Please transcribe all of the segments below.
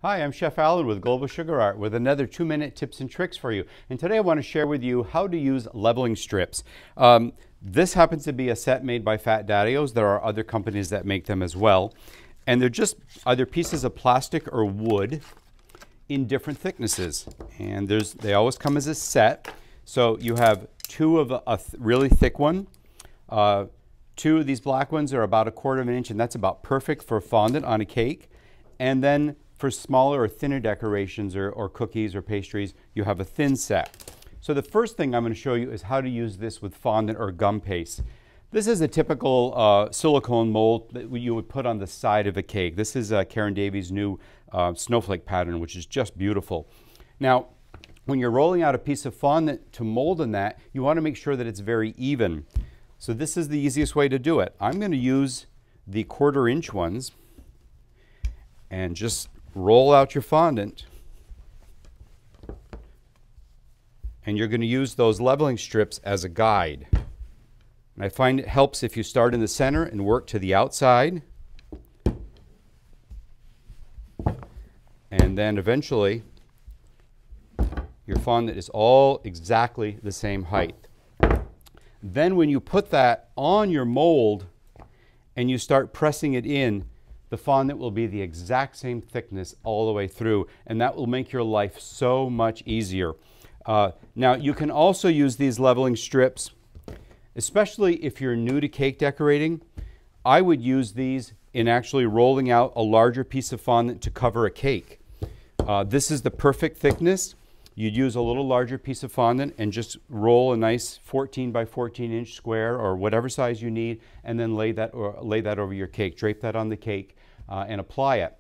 Hi, I'm Chef Alan with Global Sugar Art with another 2-minute tips and tricks for you. And today I want to share with you how to use leveling strips. This happens to be a set made by Fat Daddios. There are other companies that make them as well. And they're just either pieces of plastic or wood in different thicknesses. And they always come as a set. So you have two of a really thick one. Two of these black ones are about 1/4 of an inch, and that's about perfect for fondant on a cake. And then for smaller or thinner decorations or cookies or pastries, you have a thin set. So the first thing I'm going to show you is how to use this with fondant or gum paste. This is a typical silicone mold that you would put on the side of a cake. This is Karen Davies' new snowflake pattern, which is just beautiful. Now, when you're rolling out a piece of fondant to mold in that, you want to make sure that it's very even. So this is the easiest way to do it. I'm going to use the 1/4 inch ones and just roll out your fondant. And you're going to use those leveling strips as a guide. And I find it helps if you start in the center and work to the outside. And then eventually, your fondant is all exactly the same height. Then when you put that on your mold and you start pressing it in, the fondant will be the exact same thickness all the way through, and that will make your life so much easier. Now, you can also use these leveling strips, especially if you're new to cake decorating. I would use these in actually rolling out a larger piece of fondant to cover a cake. This is the perfect thickness. You'd use a little larger piece of fondant and just roll a nice 14 by 14 inch square or whatever size you need, and then lay that over your cake. Drape that on the cake and apply it.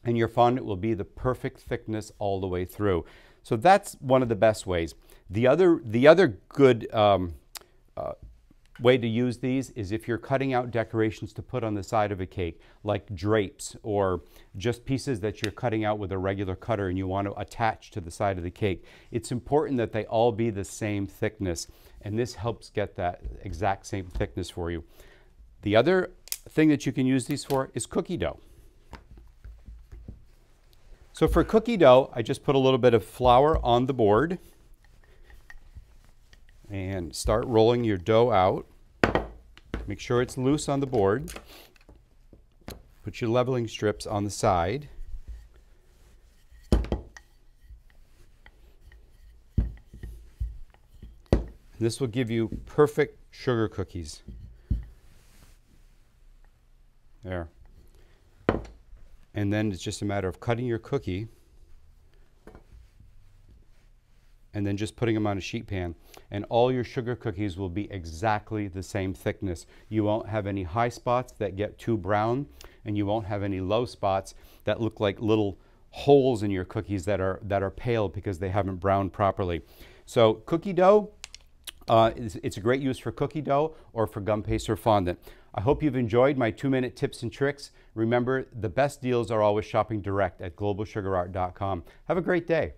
And your fondant will be the perfect thickness all the way through. So that's one of the best ways. The other good way to use these is if you're cutting out decorations to put on the side of a cake, like drapes or just pieces that you're cutting out with a regular cutter and you want to attach to the side of the cake. It's important that they all be the same thickness, and this helps get that exact same thickness for you. The other thing that you can use these for is cookie dough. So for cookie dough, I just put a little bit of flour on the board and start rolling your dough out. Make sure it's loose on the board. Put your leveling strips on the side. And this will give you perfect sugar cookies. There. And then it's just a matter of cutting your cookie and then just putting them on a sheet pan. And all your sugar cookies will be exactly the same thickness. You won't have any high spots that get too brown, and you won't have any low spots that look like little holes in your cookies that are pale because they haven't browned properly. So cookie dough, it's a great use for cookie dough or for gum paste or fondant. I hope you've enjoyed my 2-minute tips and tricks. Remember, the best deals are always shopping direct at globalsugarart.com. Have a great day.